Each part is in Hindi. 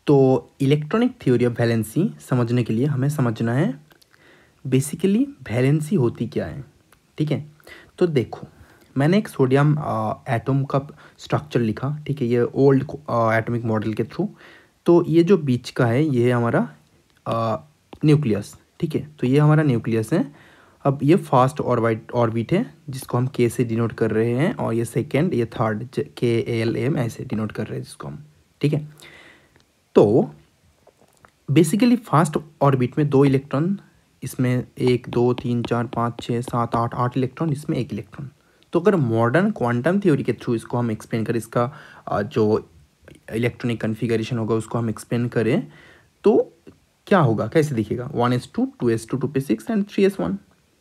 तो इलेक्ट्रॉनिक थ्योरी ऑफ वैलेंसी समझने के लिए हमें समझना है बेसिकली वैलेंसी होती क्या है। ठीक है, तो देखो मैंने एक सोडियम एटम का स्ट्रक्चर लिखा। ठीक है, ये ओल्ड एटॉमिक मॉडल के थ्रू। तो ये जो बीच का है ये है हमारा न्यूक्लियस। ठीक है, तो ये हमारा न्यूक्लियस है। अब ये फर्स्ट ऑर्बिट है जिसको हम के से डिनोट कर रहे हैं, और ये सेकेंड, ये थर्ड KLM ऐसे डिनोट कर रहे हैं जिसको हम। ठीक है, तो बेसिकली फर्स्ट ऑर्बिट में 2 इलेक्ट्रॉन, इसमें 1 2 3 4 5 6 7 8 इलेक्ट्रॉन, इसमें 1 इलेक्ट्रॉन। तो अगर मॉडर्न क्वांटम थ्योरी के थ्रू इसको हम एक्सप्लेन करें, इसका जो इलेक्ट्रॉनिक कन्फिगरेशन होगा उसको हम एक्सप्लेन करें, तो क्या होगा, कैसे दिखेगा? 1s2 2s2 2p6 and 3s1,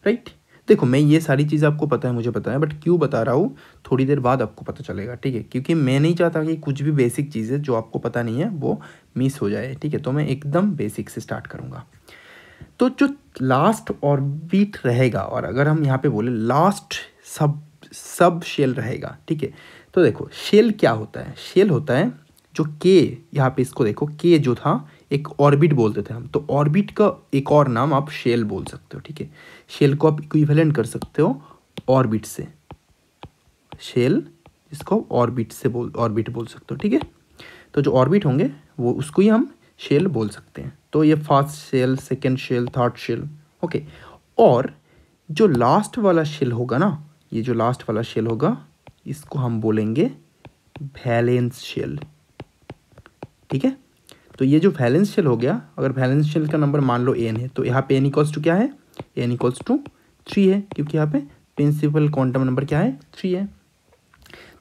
right. देखो मैं ये सारी चीज़ आपको पता है, मुझे पता है, बट क्यों बता रहा हूँ थोड़ी देर बाद आपको पता चलेगा। ठीक है, क्योंकि मैं नहीं चाहता कि कुछ भी बेसिक चीज़ है जो आपको पता नहीं है वो मिस हो जाए। ठीक है, तो मैं एकदम बेसिक से स्टार्ट करूँगा। तो जो लास्ट ऑर्बिट रहेगा, और अगर हम यहाँ पे बोले लास्ट सब शेल रहेगा। ठीक है, तो देखो शेल क्या होता है? शेल होता है जो के, यहाँ पे इसको देखो, के जो था एक ऑर्बिट बोलते थे हम, तो ऑर्बिट का एक और नाम आप शेल बोल सकते हो। ठीक है, शेल को आप इक्विवेलेंट कर सकते हो ऑर्बिट से, शेल इसको ऑर्बिट बोल सकते हो। ठीक है, तो जो ऑर्बिट होंगे वो उसको ही हम शेल बोल सकते हैं। तो ये first shell, second shell, third shell. Okay, और जो लास्ट वाला शेल होगा ना, ये जो लास्ट वाला शेल होगा इसको हम बोलेंगे वैलेंस शेल। ठीक है, तो ये जो वैलेंस शेल हो गया, अगर वैलेंस शेल का नंबर मान लो n है, तो यहाँ पे n इक्वल्स टू क्या है? n इक्वल्स टू 3 है, क्योंकि यहाँ पे प्रिंसिपल क्वांटम नंबर क्या है? 3 है।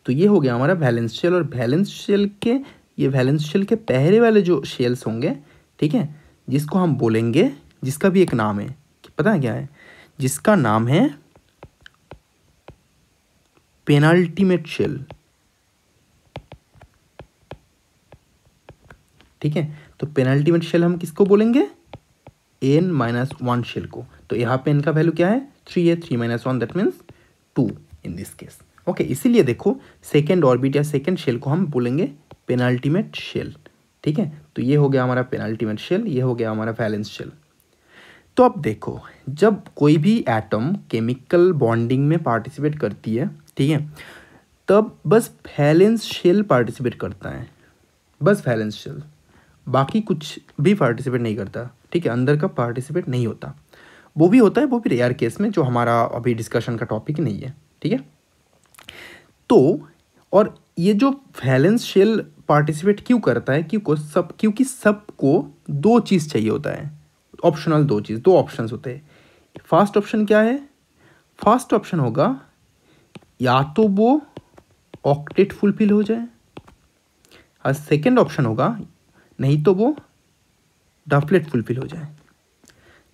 तो ये हो गया हमारा वैलेंस शेल। और वैलेंस शेल के पहले वाले जो शेल्स होंगे, ठीक है, जिसको हम बोलेंगे, जिसका भी एक नाम है, पता है क्या है? जिसका नाम है पेनल्टीमेट शेल। ठीक है, तो पेनल्टीमेट शेल हम किसको बोलेंगे? n-1 शेल को। तो यहाँ पे n का वैल्यू क्या है? 3 है, 3 - 1 that means 2 in this case. Okay, इसीलिए देखो सेकेंड ऑर्बिट या सेकेंड शेल को हम बोलेंगे पेनल्टीमेट शेल। ठीक है, तो ये हो गया हमारा पेनल्टीमेट शेल, ये हो गया हमारा वैलेंस शेल। तो अब देखो, जब कोई भी एटम केमिकल बॉन्डिंग में पार्टिसिपेट करती है, ठीक है, तब बस वैलेंस शेल पार्टिसिपेट करता है, बस वैलेंस शेल, बाकी कुछ भी पार्टिसिपेट नहीं करता। ठीक है, अंदर का पार्टिसिपेट नहीं होता। वो भी होता है, वो भी रेयर केस में, जो हमारा अभी डिस्कशन का टॉपिक नहीं है। ठीक है, तो और ये जो वैलेंस शेल पार्टिसिपेट क्यों करता है? क्योंकि सबको 2 चीज़ चाहिए होता है, ऑप्शनल 2 चीज़, 2 ऑप्शंस होते हैं। फर्स्ट ऑप्शन क्या है? फर्स्ट ऑप्शन होगा या तो वो ऑक्टेट फुलफिल हो जाए, और सेकेंड ऑप्शन होगा नहीं तो वो डबलेट फुलफिल हो जाए।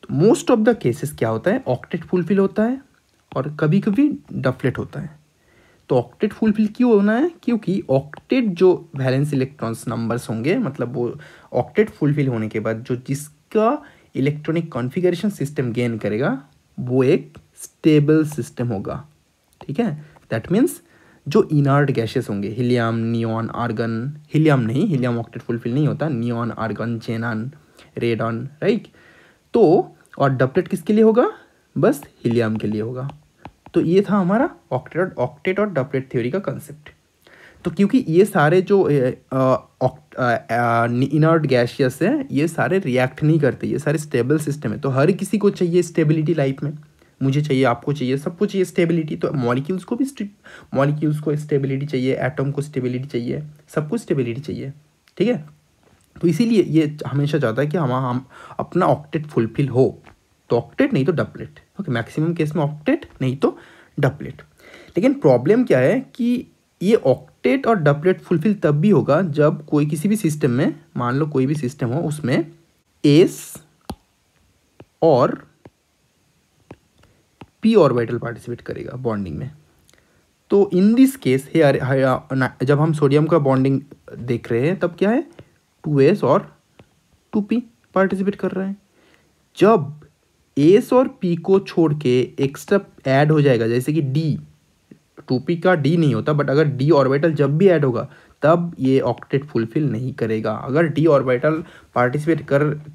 तो मोस्ट ऑफ द केसेस क्या होता है? ऑक्टेट फुलफिल होता है और कभी कभी डबलेट होता है। तो ऑक्टेट फुलफिल क्यों होना है? क्योंकि ऑक्टेट जो वैलेंस इलेक्ट्रॉन्स नंबर्स होंगे, मतलब वो ऑक्टेट फुलफिल होने के बाद जो जिसका इलेक्ट्रॉनिक कॉन्फ़िगरेशन सिस्टम गेन करेगा वो एक स्टेबल सिस्टम होगा। ठीक है, दैट मीन्स जो इनर्ट गैसेस होंगे, हीलियम, नियॉन, आर्गन, हीलियम नहीं, हीलियम ऑक्टेट फुलफिल नहीं होता, नियॉन, आर्गन, जेनन, रेडन, राइट। तो और डबलेट किसके लिए होगा? बस हीलियम के लिए होगा। तो ये था हमारा ऑक्टेट और डबलेट थ्योरी का कंसेप्ट। तो क्योंकि ये सारे जो इनर्ट गैसियस है, ये सारे रिएक्ट नहीं करते, ये सारे स्टेबल सिस्टम है। तो हर किसी को चाहिए स्टेबिलिटी लाइफ में, मुझे चाहिए, आपको चाहिए, सबको चाहिए स्टेबिलिटी। तो मॉलिक्यूल्स को स्टेबिलिटी चाहिए, एटम को स्टेबिलिटी चाहिए, सबको स्टेबिलिटी चाहिए। ठीक है, तो इसीलिए ये हमेशा चाहता है कि हम अपना ऑक्टेट फुलफिल हो, तो ऑक्टेट नहीं तो डबलेट। ओके, मैक्सिमम केस में ऑक्टेट नहीं तो डबलेट। लेकिन प्रॉब्लम क्या है कि ये ऑक्टेट और डबलेट फुलफिल तब भी होगा जब कोई किसी भी सिस्टम में, मान लो कोई भी सिस्टम हो, उसमें एस और पी ऑर्बिटल पार्टिसिपेट करेगा बॉन्डिंग में। तो इन दिस केस जब हम सोडियम का बॉन्डिंग देख रहे हैं तब क्या है? 2s और 2p पार्टिसिपेट कर रहे हैं। जब एस और पी को छोड़ के एक्स्ट्रा ऐड हो जाएगा, जैसे कि डी, 2p का डी नहीं होता, बट अगर डी ऑर्बिटल जब भी ऐड होगा तब ये ऑक्टेट फुलफिल नहीं करेगा। अगर डी ऑर्बिटल पार्टिसिपेट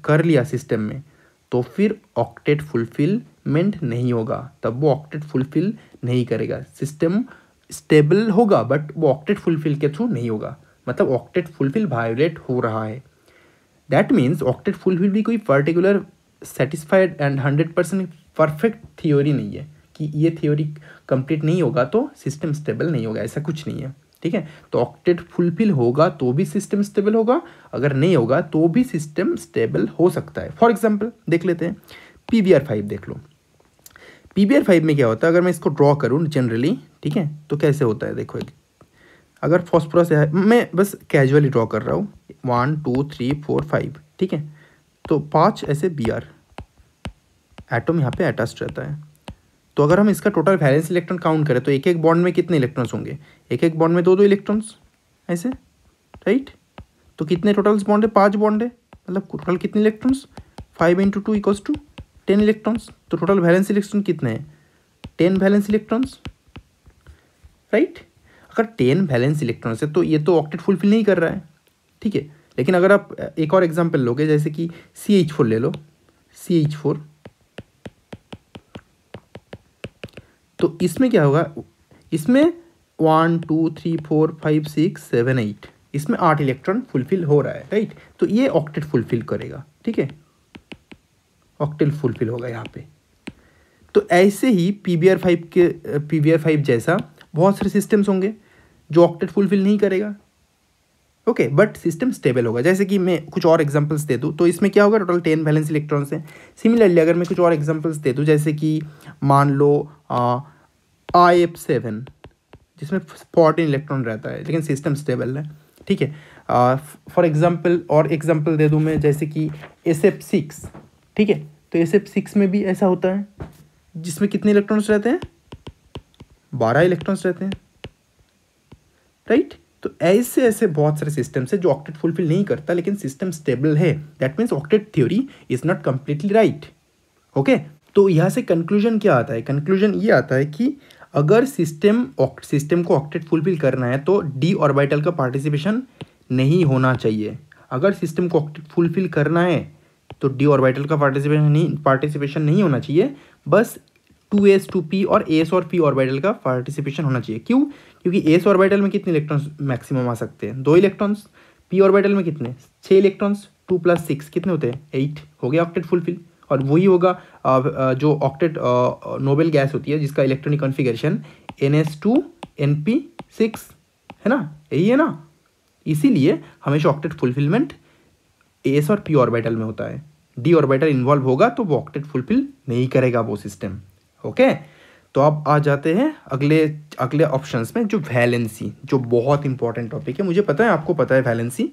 कर लिया सिस्टम में तो फिर ऑक्टेट फुलफिलमेंट नहीं होगा, तब वो ऑक्टेट फुलफिल नहीं करेगा। सिस्टम स्टेबल होगा बट वो ऑक्टेट फुलफिल के थ्रू नहीं होगा, मतलब ऑक्टेट फुलफिल वायोलेट हो रहा है। दैट मीन्स ऑक्टेट फुलफिल भी कोई particular satisfied and 100% perfect theory नहीं है कि ये थ्योरी कंप्लीट नहीं होगा तो सिस्टम स्टेबल नहीं होगा, ऐसा कुछ नहीं है। ठीक है, तो ऑक्टेट फुलफिल होगा तो भी सिस्टम स्टेबल होगा, अगर नहीं होगा तो भी सिस्टम स्टेबल हो सकता है। फॉर एग्जांपल देख लेते हैं, PBR5 देख लो। PBR5 में क्या होता है, अगर मैं इसको ड्रॉ करूँ जनरली, ठीक है, तो कैसे होता है देखो। अगर फॉस्फोरस है, मैं बस कैजुअली ड्रॉ कर रहा हूँ, 1 2 3 4 5, ठीक है, तो 5 ऐसे Br एटम यहाँ पे अटैच्ड रहता है। तो अगर हम इसका टोटल वैलेंस इलेक्ट्रॉन काउंट करें तो एक एक बॉन्ड में कितने इलेक्ट्रॉन्स होंगे, एक एक बॉन्ड में 2 2 इलेक्ट्रॉन्स, ऐसे, राइट। तो कितने टोटल्स बॉन्ड है, 5 बॉन्ड है, मतलब टोटल कितने इलेक्ट्रॉन्स, 5 × 2 = 10 इलेक्ट्रॉन्स। तो टोटल वैलेंस इलेक्ट्रॉन कितने हैं, 10 वैलेंस इलेक्ट्रॉन्स, राइट। अगर 10 वैलेंस इलेक्ट्रॉन्स है तो ये तो ऑक्टेट फुलफिल नहीं कर रहा है, ठीक है। लेकिन अगर आप एक और एग्जांपल लोगे, जैसे कि CH4 ले लो, CH4, तो इसमें क्या होगा, इसमें 1 2 3 4 5 6 7 8, इसमें 8 इलेक्ट्रॉन फुलफिल हो रहा है, राइट। तो ये ऑक्टेट फुलफिल करेगा, ठीक है, ऑक्टेट फुलफिल होगा यहाँ पे। तो ऐसे ही PBR5 जैसा बहुत सारे सिस्टम्स होंगे जो ऑक्टेट फुलफिल नहीं करेगा, ओके, बट सिस्टम स्टेबल होगा। जैसे कि मैं कुछ और एग्जांपल्स दे दूँ तो इसमें क्या होगा, टोटल 10 वैलेंस इलेक्ट्रॉन्स हैं। सिमिलरली अगर मैं कुछ और एग्जांपल्स दे दूँ, जैसे कि मान लो IF7 जिसमें 14 इलेक्ट्रॉन रहता है लेकिन सिस्टम स्टेबल है, ठीक है। फॉर एग्जांपल और एग्जांपल दे दूँ मैं, जैसे कि SF6, ठीक है, तो SF6 में भी ऐसा होता है जिसमें कितने इलेक्ट्रॉन्स रहते हैं, 12 इलेक्ट्रॉन्स रहते हैं, राइट। तो ऐसे ऐसे बहुत सारे सिस्टम्स है जो ऑक्टेट फुलफिल नहीं करता लेकिन सिस्टम स्टेबल है। That means octet theory is not completely right, okay. तो यहाँ से कंक्लूजन क्या आता है, कंक्लूजन ये आता है कि अगर सिस्टम को ऑक्टेट फुलफिल करना है तो डी ऑर्बिटल का पार्टिसिपेशन नहीं होना चाहिए। अगर सिस्टम को ऑक्टेट फुलफिल करना है तो डी ऑर्बिटल का पार्टिसिपेशन नहीं होना चाहिए, बस 2s 2p और s और p ऑर्बिटल का पार्टिसिपेशन होना चाहिए। क्यों, क्योंकि s ऑर्बिटल में कितने इलेक्ट्रॉन्स मैक्सिमम आ सकते हैं, 2 इलेक्ट्रॉन्स, p ऑर्बिटल में कितने, 6 इलेक्ट्रॉन्स, 2 + 6 कितने होते हैं, 8, हो गया ऑक्टेट फुलफिल। और वही होगा जो ऑक्टेट नोबेल गैस होती है जिसका इलेक्ट्रॉनिक कॉन्फ़िगरेशन NS2 NP6 है ना, यही है ना। इसीलिए हमेशा ऑक्टेट फुलफिलमेंट s और p ऑर्बिटल में होता है। d ऑर्बिटल इन्वॉल्व होगा तो वो ऑक्टेट फुलफिल नहीं करेगा वो सिस्टम, ओके। तो अब आ जाते हैं अगले ऑप्शंस में, जो वैलेंसी, जो बहुत इंपॉर्टेंट टॉपिक है। मुझे पता है आपको पता है वैलेंसी,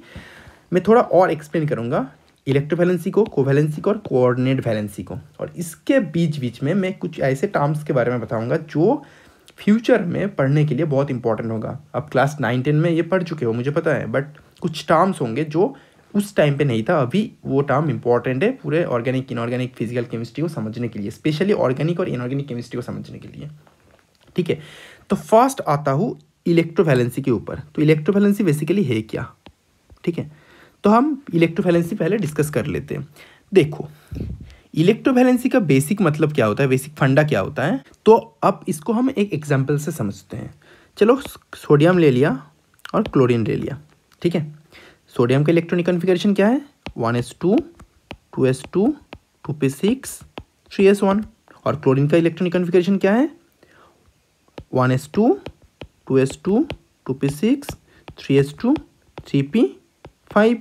मैं थोड़ा और एक्सप्लेन करूँगा इलेक्ट्रोवैलेंसी को, कोवैलेंसी को और कोऑर्डिनेट वैलेंसी को। और इसके बीच में मैं कुछ ऐसे टर्म्स के बारे में बताऊँगा जो फ्यूचर में पढ़ने के लिए बहुत इंपॉर्टेंट होगा। अब क्लास 9-10 में ये पढ़ चुके हो मुझे पता है, बट कुछ टर्म्स होंगे जो उस टाइम पे नहीं था, अभी वो टर्म इंपॉर्टेंट है पूरे ऑर्गेनिक, इनऑर्गेनिक, फिजिकल केमिस्ट्री को समझने के लिए, स्पेशली ऑर्गेनिक और इनऑर्गेनिक केमिस्ट्री को समझने के लिए, ठीक है। तो फर्स्ट आता हूँ इलेक्ट्रोवैलेंसी के ऊपर। तो इलेक्ट्रोवैलेंसी बेसिकली है क्या, ठीक है। तो हम इलेक्ट्रोवैलेंसी पहले डिस्कस कर लेते हैं। देखो इलेक्ट्रोवैलेंसी का बेसिक मतलब क्या होता है, बेसिक फंडा क्या होता है, तो अब इसको हम एक एग्जाम्पल से समझते हैं। चलो सोडियम ले लिया और क्लोरीन ले लिया, ठीक है। सोडियम का इलेक्ट्रॉनिक कॉन्फ़िगरेशन क्या है, 1s2 2s2 2p6 3s1। और क्लोरीन का इलेक्ट्रॉनिक कॉन्फ़िगरेशन क्या है, 1s2 2s2 2p6 3s2 3p5,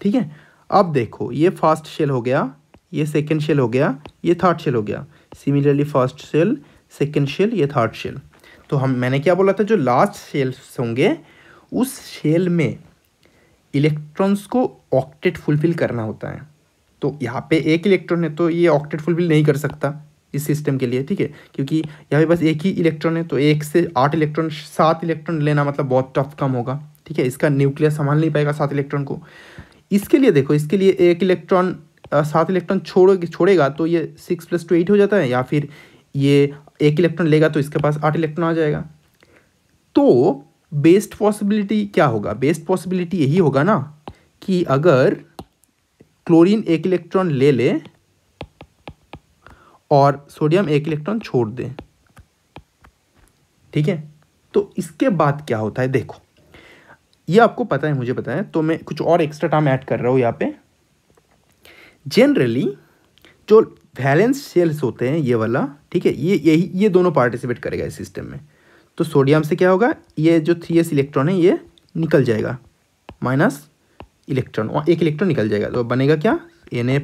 ठीक है। अब देखो ये फर्स्ट शेल हो गया, ये सेकेंड शेल हो गया, ये थर्ड शेल हो गया। Similarly first shell, second shell, ये थर्ड शेल। तो मैंने क्या बोला था, जो लास्ट शेल्स होंगे उस शेल में इलेक्ट्रॉन्स को ऑक्टेट फुलफिल करना होता है। तो यहाँ पे एक इलेक्ट्रॉन है तो ये ऑक्टेट फुलफिल नहीं कर सकता इस सिस्टम के लिए, ठीक है, क्योंकि यहाँ पे बस एक ही इलेक्ट्रॉन है। तो 1 से 8 इलेक्ट्रॉन, 7 इलेक्ट्रॉन लेना मतलब बहुत टफ काम होगा, ठीक है। इसका न्यूक्लियस संभाल नहीं पाएगा 7 इलेक्ट्रॉन को। इसके लिए देखो, इसके लिए एक इलेक्ट्रॉन 7 इलेक्ट्रॉन छोड़ेगा तो ये 6 + 2 8 हो जाता है, या फिर ये 1 इलेक्ट्रॉन लेगा तो इसके पास 8 इलेक्ट्रॉन आ जाएगा। तो बेस्ट पॉसिबिलिटी क्या होगा? बेस्ट पॉसिबिलिटी यही होगा ना कि अगर क्लोरीन एक इलेक्ट्रॉन ले ले और सोडियम एक इलेक्ट्रॉन छोड़ दे, ठीक है। तो इसके बाद क्या होता है देखो, ये आपको पता है, मुझे पता है, तो मैं कुछ और एक्स्ट्रा टर्म ऐड कर रहा हूँ यहाँ पे। जनरली जो वैलेंस शेल्स होते हैं ये वाला, ठीक है, ये दोनों पार्टिसिपेट करेगा इस सिस्टम में। तो सोडियम से क्या होगा, ये जो 3s इलेक्ट्रॉन है ये निकल जाएगा, माइनस इलेक्ट्रॉन, और एक इलेक्ट्रॉन निकल जाएगा, तो बनेगा क्या, Na+,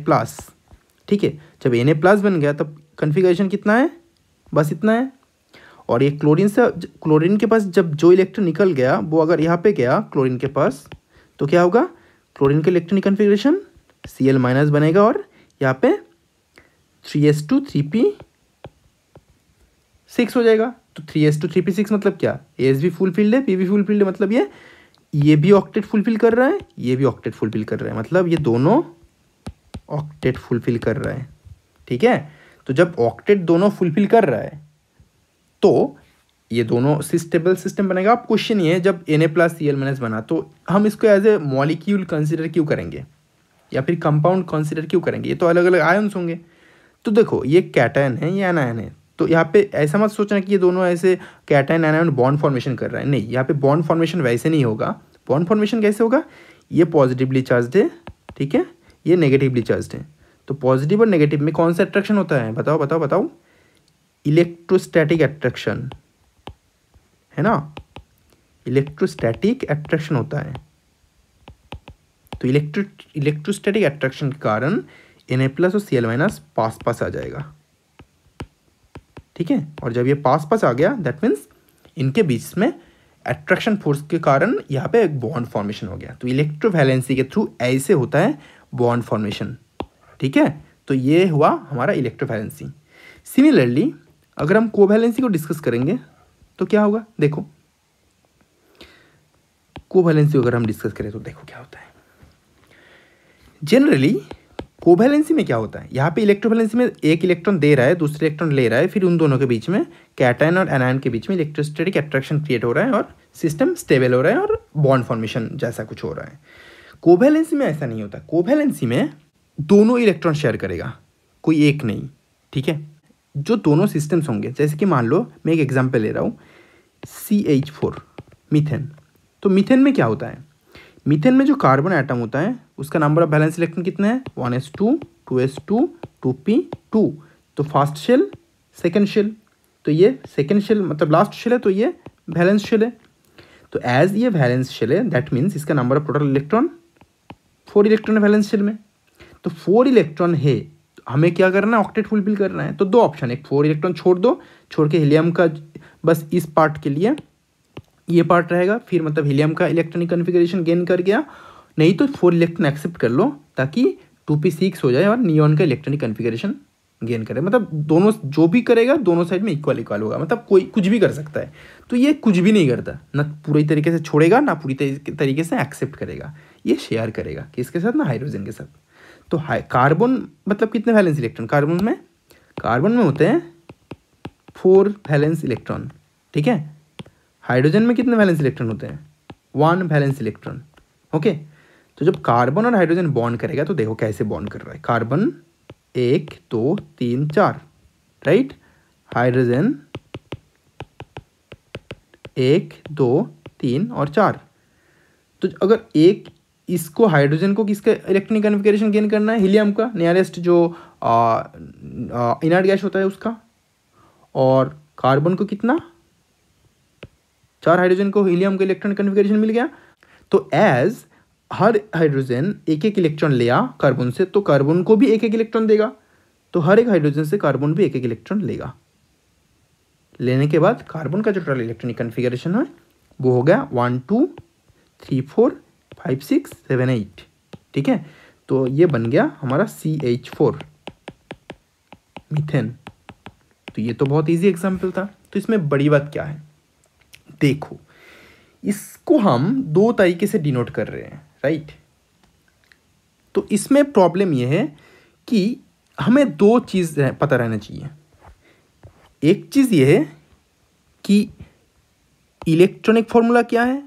ठीक है। जब Na+ बन गया तब कन्फिगरेशन कितना है, बस इतना है। और ये क्लोरीन के पास जब जो इलेक्ट्रॉन निकल गया वो अगर यहाँ पे गया क्लोरीन के पास, तो क्या होगा, क्लोरीन का इलेक्ट्रॉनिक कन्फिगरेशन Cl- बनेगा और यहाँ पे 3s2 3p6 हो जाएगा। तो 3s2 3p6 मतलब क्या, एस भी फुलफिल्ड है, पी भी फुलफिल्ड है, मतलब ये भी ऑक्टेट फुलफिल कर रहा है, ये भी ऑक्टेट फुलफिल कर रहा है, मतलब ये दोनों ऑक्टेट फुलफिल कर रहा है, ठीक है। तो जब ऑक्टेट दोनों फुलफिल कर रहा है तो ये दोनों स्टेबल सिस्टम बनेगा। अब क्वेश्चन ये है, जब Na+Cl- बना तो हम इसको एज ए मॉलिक्यूल कंसिडर क्यों करेंगे या फिर कंपाउंड कंसिडर क्यों करेंगे, ये तो अलग अलग आयन्स होंगे। तो देखो ये कैटायन है, ये एनायन है, तो यहाँ पे ऐसा मत सोचना कि ये दोनों ऐसे कैटायन एनायन बॉन्ड फॉर्मेशन कर रहा है, नहीं, यहाँ पे बॉन्ड फॉर्मेशन वैसे नहीं होगा। बॉन्ड फॉर्मेशन कैसे होगा, ये पॉजिटिवली चार्ज है, ठीक है, ये नेगेटिवली चार्ज है। तो पॉजिटिव और नेगेटिव में कौन सा अट्रैक्शन होता है, बताओ बताओ बताओ, इलेक्ट्रोस्टैटिक अट्रैक्शन है ना, इलेक्ट्रोस्टैटिक अट्रैक्शन होता है। तो इलेक्ट्रोस्टैटिक अट्रैक्शन के कारण Na+ और Cl- पास पास आ जाएगा, ठीक है। और जब ये पास पास आ गया दैट मीन्स इनके बीच में अट्रैक्शन फोर्स के कारण यहाँ पे एक बॉन्ड फॉर्मेशन हो गया। तो इलेक्ट्रोवैलेंसी के थ्रू ऐसे होता है बॉन्ड फॉर्मेशन, ठीक है। तो ये हुआ हमारा इलेक्ट्रोवैलेंसी। सिमिलरली अगर हम कोवैलेंसी को डिस्कस करेंगे तो क्या होगा, देखो कोवैलेंसी अगर हम डिस्कस करें तो देखो क्या होता है। जनरली कोवैलेंसी में क्या होता है, यहाँ पे इलेक्ट्रोवैलेंसी में एक इलेक्ट्रॉन दे रहा है, दूसरे इलेक्ट्रॉन ले रहा है, फिर उन दोनों के बीच में, कैटायन और एनायन के बीच में इलेक्ट्रोस्टैटिक अट्रैक्शन क्रिएट हो रहा है और सिस्टम स्टेबल हो रहा है और बॉन्ड फॉर्मेशन जैसा कुछ हो रहा है। कोवैलेंसी में ऐसा नहीं होता, कोवैलेंसी में दोनों इलेक्ट्रॉन शेयर करेगा, कोई एक नहीं, ठीक है। जो दोनों सिस्टम्स होंगे, जैसे कि मान लो मैं एक एग्जाम्पल ले रहा हूँ, CH4 मीथेन। तो मीथेन में क्या होता है, मीथेन में जो कार्बन एटम होता है उसका नंबर ऑफ बैलेंस इलेक्ट्रॉन कितने हैं, 1s2 2s2 2p2। तो फर्स्ट शेल सेकंड शेल, तो ये सेकंड शेल मतलब लास्ट शेल है, तो ये वैलेंस शेल है। तो एज ये वैलेंस शेल है दैट मीन्स इसका number of total electron 4 electron है वैलेंस शेल में। तो 4 इलेक्ट्रॉन है, हमें क्या करना है, ऑक्टेट फुलफिल करना है। तो दो ऑप्शन है, 4 इलेक्ट्रॉन छोड़ दो, छोड़ के हीलियम का बस इस पार्ट के लिए ये पार्ट रहेगा, फिर मतलब हीलियम का इलेक्ट्रॉनिक कन्फिगरेशन गेन कर गया, नहीं तो 4 इलेक्ट्रॉन एक्सेप्ट कर लो ताकि 2p6 हो जाए और नियॉन का इलेक्ट्रॉनिक कन्फिगरेशन गेन करे। मतलब दोनों जो भी करेगा दोनों साइड में इक्वल इक्वल होगा, मतलब कोई कुछ भी कर सकता है। तो ये कुछ भी नहीं करता, ना पूरी तरीके से छोड़ेगा ना पूरी तरीके से एक्सेप्ट करेगा, ये शेयर करेगा किसके साथ, ना हाइड्रोजन के साथ। तो कार्बन मतलब कितने वैलेंस इलेक्ट्रॉन, कार्बन में होते हैं 4 वैलेंस इलेक्ट्रॉन, ठीक है। हाइड्रोजन में कितने वैलेंस इलेक्ट्रॉन होते हैं, 1 वैलेंस इलेक्ट्रॉन, ओके। तो जब कार्बन और हाइड्रोजन बॉन्ड करेगा तो देखो कैसे बॉन्ड कर रहा है, कार्बन 1 2 3 4, राइट, हाइड्रोजन 1 2 3 और 4। तो अगर एक इसको हाइड्रोजन को किसका इलेक्ट्रॉनिक कन्फिगरेशन गेन करना है, हीलियम का नियरेस्ट जो इनर्ट गैस होता है उसका, और कार्बन को कितना, 4 हाइड्रोजन को हीलियम का इलेक्ट्रॉनिक कन्फिगरेशन मिल गया। तो एज हर हाइड्रोजन एक एक इलेक्ट्रॉन लिया कार्बन से, तो कार्बन को भी एक एक इलेक्ट्रॉन देगा, तो हर एक हाइड्रोजन से कार्बन भी एक एक इलेक्ट्रॉन लेगा। लेने के बाद कार्बन का जो टोटल इलेक्ट्रॉनिक कन्फिगरेशन है वो हो गया 1 2 3 4 5 6 7 8, ठीक है। तो ये बन गया हमारा CH4 मीथेन। तो ये तो बहुत इजी एग्जाम्पल था। तो इसमें बड़ी बात क्या है, देखो इसको हम 2 तरीके से डिनोट कर रहे हैं, राइट। तो इसमें प्रॉब्लम यह है कि हमें 2 चीज़ पता रहना चाहिए। एक चीज़ ये है कि इलेक्ट्रॉनिक फॉर्मूला क्या है,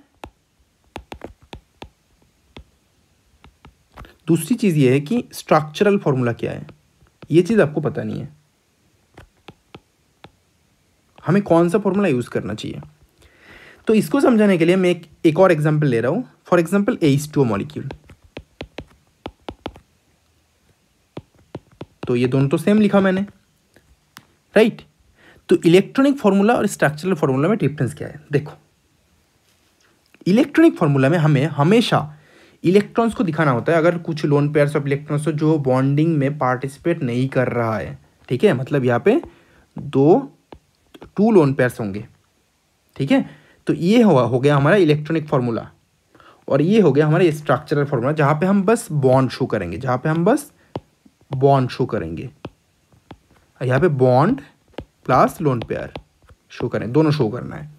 दूसरी चीज ये है कि स्ट्रक्चरल फॉर्मूला क्या है। ये चीज आपको पता नहीं है, हमें कौन सा फॉर्मूला यूज करना चाहिए। तो इसको समझाने के लिए मैं एक और एग्जांपल ले रहा हूं। फॉर एग्जांपल H2O मॉलिक्यूल, तो ये दोनों तो सेम लिखा मैंने, राइट। तो इलेक्ट्रॉनिक फॉर्मूला और स्ट्रक्चरल फॉर्मूला में डिफरेंस क्या है, देखो। इलेक्ट्रॉनिक फॉर्मूला में हमें हमेशा इलेक्ट्रॉन्स को दिखाना होता है। अगर कुछ लोन पेयर्स ऑफ इलेक्ट्रॉन्स हो जो बॉन्डिंग में पार्टिसिपेट नहीं कर रहा है, ठीक है, मतलब यहाँ पे टू लोन पेयर्स होंगे, ठीक है। तो ये हो गया हमारा इलेक्ट्रॉनिक फॉर्मूला, और ये हो गया हमारा स्ट्रक्चरल फॉर्मूला जहाँ पे हम बस बॉन्ड शो करेंगे, जहाँ पे हम बस बॉन्ड शो करेंगे। यहाँ पे bond plus lone pair show करें, दोनों शो करना है।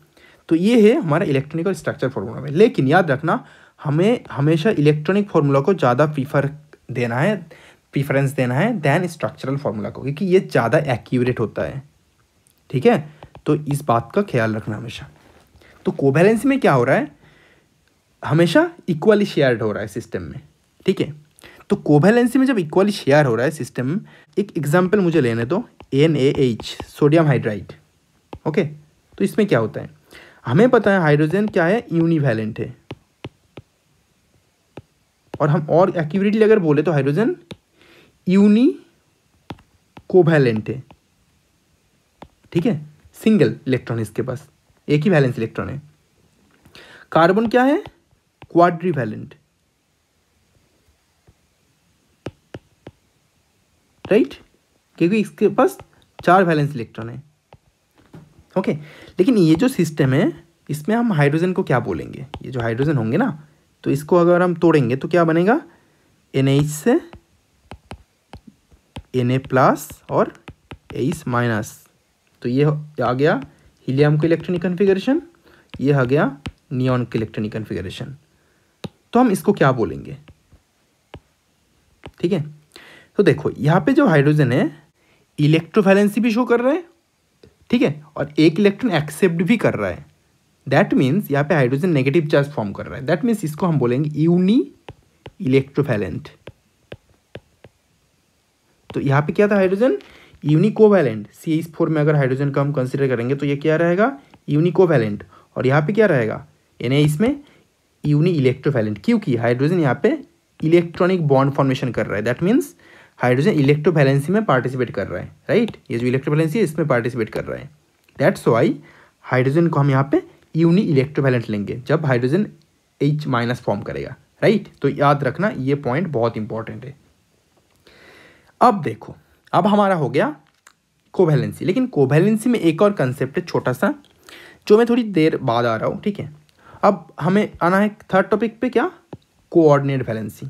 तो ये है हमारा इलेक्ट्रॉनिक और स्ट्रक्चर फॉर्मूला में। लेकिन याद रखना, हमें हमेशा इलेक्ट्रॉनिक फॉर्मूला को ज़्यादा प्रीफरेंस देना है दैन स्ट्रक्चरल फॉर्मूला को, क्योंकि ये ज़्यादा एक्यूरेट होता है, ठीक है। तो इस बात का ख्याल रखना हमेशा। तो कोवैलेंसी में क्या हो रहा है, हमेशा इक्वली शेयर्ड हो रहा है सिस्टम में, ठीक है। तो कोवैलेंसी में जब इक्वली शेयर हो रहा है सिस्टम, एक एग्जांपल मुझे लेने दो, NaH सोडियम हाइड्राइड, ओके। तो इसमें क्या होता है, हमें पता है हाइड्रोजन क्या है, यूनिवैलेंट है, और हम और एक्यूरेटली अगर बोले तो हाइड्रोजन यूनी कोवैलेंट है, ठीक है। सिंगल इलेक्ट्रॉन इसके पास, एक ही वैलेंस इलेक्ट्रॉन है। कार्बन क्या है, क्वाड्रीवैलेंट, राइट, क्योंकि इसके पास 4 वैलेंस इलेक्ट्रॉन है, ओके। लेकिन ये जो सिस्टम है इसमें हम हाइड्रोजन को क्या बोलेंगे, ये जो हाइड्रोजन होंगे ना, तो इसको अगर हम तोड़ेंगे तो क्या बनेगा, NH से Na+ और H-। तो ये आ गया हीलियम का इलेक्ट्रॉनिक कन्फिगरेशन, ये आ गया नियॉन का इलेक्ट्रॉनिक कन्फिगरेशन। तो हम इसको क्या बोलेंगे, ठीक है। तो देखो यहाँ पे जो हाइड्रोजन है इलेक्ट्रोवैलेंसी भी शो कर रहा है, ठीक है, और एक इलेक्ट्रॉन एक्सेप्ट भी कर रहा है। दैट मीन्स यहाँ पे हाइड्रोजन नेगेटिव चार्ज फॉर्म कर रहा है। दैट मीन्स इसको हम बोलेंगे यूनी इलेक्ट्रोवैलेंट। तो यहाँ पे क्या था, हाइड्रोजन यूनी कोवैलेंट। CH4 में अगर हाइड्रोजन का हम कंसिडर करेंगे तो ये क्या रहेगा, यूनी कोवैलेंट। और यहाँ पे क्या रहेगा, Na इसमें यूनी इलेक्ट्रोवैलेंट, क्योंकि हाइड्रोजन यहाँ पे इलेक्ट्रॉनिक बॉन्ड फॉर्मेशन कर रहा है। दैट मीन्स हाइड्रोजन इलेक्ट्रोवैलेंसी में पार्टिसिपेट कर रहा है, राइट। ये जो इलेक्ट्रोवैलेंसी है इसमें पार्टिसिपेट कर रहा है। दैट्स वाई हाइड्रोजन को हम यहाँ पे यूनी इलेक्ट्रोवैलेंट लेंगे जब हाइड्रोजन H- फॉर्म करेगा, राइट। तो याद रखना ये पॉइंट बहुत इंपॉर्टेंट है। अब देखो, अब हमारा हो गया कोवैलेंसी। लेकिन कोवैलेंसी में एक और कंसेप्ट है छोटा सा, जो मैं थोड़ी देर बाद आ रहा हूँ, ठीक है। अब हमें आना है थर्ड टॉपिक पे, क्या, कोऑर्डिनेट वैलेंसी।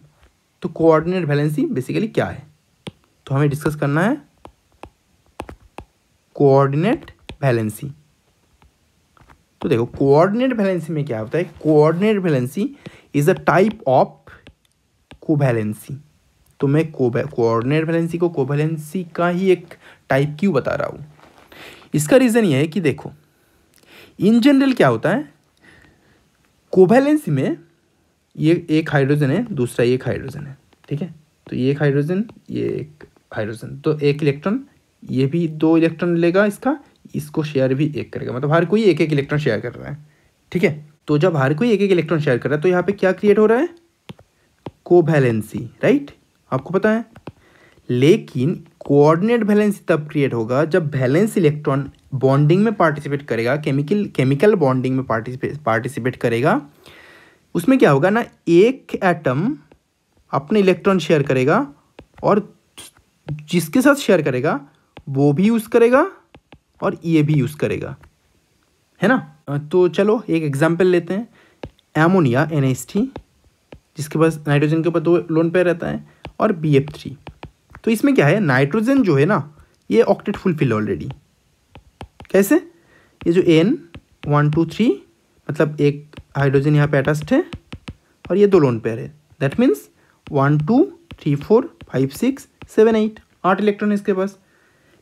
तो कोऑर्डिनेट वैलेंसी बेसिकली क्या है, तो हमें डिस्कस करना है कोऑर्डिनेट वैलेंसी। तो देखो कोऑर्डिनेट वैलेंसी में क्या होता है, coordinate valency is a type of covalency. तो मैं कोऑर्डिनेट वैलेंसी को कोवैलेंसी का ही एक टाइप क्यों बता रहा हूँ, इसका रीज़न ये है कि देखो इन जनरल क्या होता है, कोवैलेंसी में ये एक हाइड्रोजन है, दूसरा एक हाइड्रोजन है, ठीक है। तो ये एक हाइड्रोजन, ये एक हाइड्रोजन, तो एक इलेक्ट्रॉन, ये भी 2 इलेक्ट्रॉन लेगा इसका, इसको शेयर भी एक करेगा, मतलब हर कोई एक एक इलेक्ट्रॉन शेयर कर रहा है, ठीक है। तो जब हर कोई एक एक इलेक्ट्रॉन शेयर कर रहा है तो यहाँ पे क्या क्रिएट हो रहा है, कोवैलेंसी, राइट, आपको पता है। लेकिन कोऑर्डिनेट वैलेंसी तब क्रिएट होगा जब वैलेंस इलेक्ट्रॉन बॉन्डिंग में पार्टिसिपेट करेगा, केमिकल बॉन्डिंग में पार्टिसिपेट करेगा। उसमें क्या होगा ना, एक एटम अपने इलेक्ट्रॉन शेयर करेगा और जिसके साथ शेयर करेगा वो भी यूज़ करेगा और ये भी यूज़ करेगा, है ना। तो चलो एक एग्जांपल लेते हैं, एमोनिया NH3 जिसके पास नाइट्रोजन के ऊपर 2 लोन पेयर रहता है, और BF3। तो इसमें क्या है, नाइट्रोजन जो है ना ये ऑक्टेट फुलफिल ऑलरेडी। कैसे, ये जो N1 2 3 मतलब एक हाइड्रोजन यहाँ पे अटैच्ड है और ये 2 लोन पेयर है। दैट मीन्स 1 2 3 4 5 6 7 8 8 इलेक्ट्रॉन है इसके पास।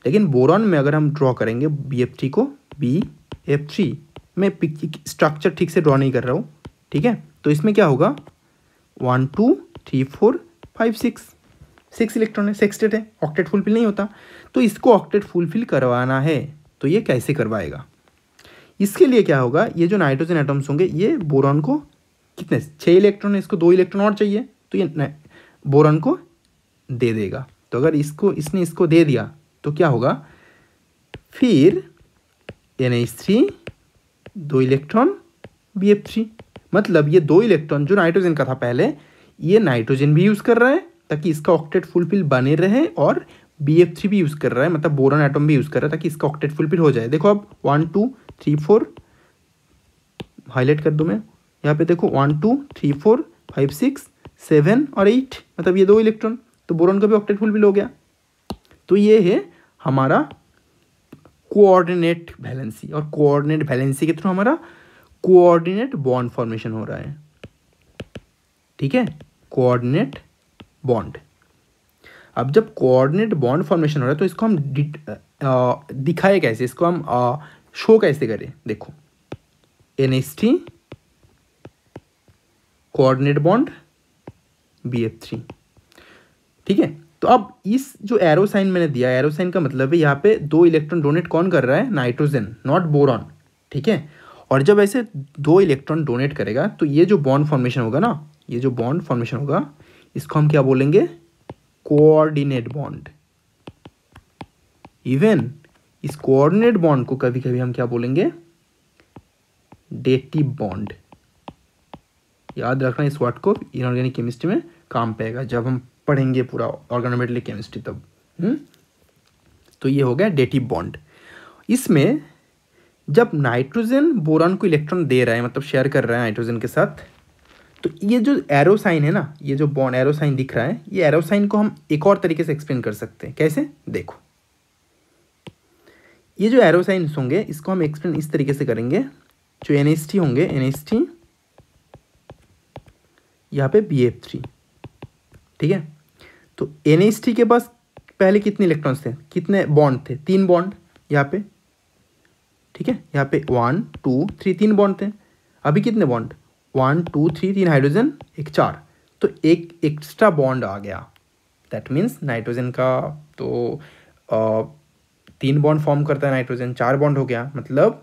लेकिन बोरॉन में अगर हम ड्रॉ करेंगे BF3 को, BF3 मैं स्ट्रक्चर ठीक से ड्रॉ नहीं कर रहा हूँ, ठीक है। तो इसमें क्या होगा, 1 2 3 4 5 6 इलेक्ट्रॉन है, सेक्सटेट है, ऑक्टेट फुलफिल नहीं होता। तो इसको ऑक्टेट फुलफिल करवाना है, तो ये कैसे करवाएगा? इसके लिए क्या होगा, ये जो नाइट्रोजन एटम्स होंगे ये बोरॉन को कितने 6 इलेक्ट्रॉन है, इसको 2 इलेक्ट्रॉन और चाहिए, तो ये बोरॉन को दे देगा। तो अगर इसने इसको दे दिया तो क्या होगा, फिर NH3 2 इलेक्ट्रॉन BF3, मतलब ये 2 इलेक्ट्रॉन जो नाइट्रोजन का था पहले, ये नाइट्रोजन भी यूज़ कर रहा है ताकि इसका ऑक्टेट फुलफिल बने रहे, और BF3 भी यूज़ कर रहा है, मतलब बोरॉन एटम भी यूज़ कर रहा है ताकि इसका ऑक्टेट फुलफिल हो जाए। देखो अब 1 2 3 4 हाईलाइट कर दूँ मैं, यहाँ पे देखो 1 2 3 4 5 6 7 और 8, मतलब ये 2 इलेक्ट्रॉन, तो बोरॉन का भी ऑक्टेट फुलफिल हो गया। तो ये है हमारा कोऑर्डिनेट वैलेंसी, और कोऑर्डिनेट वैलेंसी के थ्रू हमारा कोऑर्डिनेट बॉन्ड फॉर्मेशन हो रहा है, ठीक है, कोऑर्डिनेट बॉन्ड। अब जब कोऑर्डिनेट बॉन्ड फॉर्मेशन हो रहा है तो इसको हम दिखाए कैसे, इसको हम शो कैसे करें? देखो NH3 कोऑर्डिनेट बॉन्ड BF3, ठीक है। तो अब इस जो एरो साइन मैंने दिया, एरो साइन का मतलब है यहाँ पे 2 इलेक्ट्रॉन डोनेट कौन कर रहा है, नाइट्रोजन, नॉट बोरॉन, ठीक है। और जब ऐसे 2 इलेक्ट्रॉन डोनेट करेगा तो ये जो बॉन्ड फॉर्मेशन होगा ना, ये जो बॉन्ड फॉर्मेशन होगा इसको हम क्या बोलेंगे, कोऑर्डिनेट बॉन्ड। इवन इस कोऑर्डिनेट बॉन्ड को कभी कभी हम क्या बोलेंगे, डेटिव बॉन्ड। याद रखना इस वर्ड को, इनऑर्गेनिक केमिस्ट्री में काम पे आएगा जब हम पढ़ेंगे पूरा ऑर्गेनोमेटेरियल केमिस्ट्री तब। तो ये हो गया डेटिव बॉन्ड। इसमें जब नाइट्रोजन बोरॉन को इलेक्ट्रॉन दे रहा है, मतलब शेयर कर रहा है नाइट्रोजन के साथ, तो ये जो एरो साइन है ना, ये जो बॉन्ड एरो साइन दिख रहा है, ये एरो साइन को हम एक और तरीके से एक्सप्लेन कर सकते हैं। कैसे? देखो, ये जो एरो साइंस होंगे इसको हम एक्सप्लेन इस तरीके से करेंगे। जो NH3 होंगे, NH3 यहाँ पे BF3, ठीक है। तो NH3 के पास पहले कितने इलेक्ट्रॉन्स थे, कितने बॉन्ड थे, 3 बॉन्ड यहाँ पे, ठीक है। यहाँ पे 1 2 3 3 बॉन्ड थे। अभी कितने बॉन्ड, 1 2 3 3 हाइड्रोजन, एक 4, तो एक एक्स्ट्रा बॉन्ड आ गया। दैट मीन्स नाइट्रोजन का तो 3 बॉन्ड फॉर्म करता है नाइट्रोजन, 4 बॉन्ड हो गया, मतलब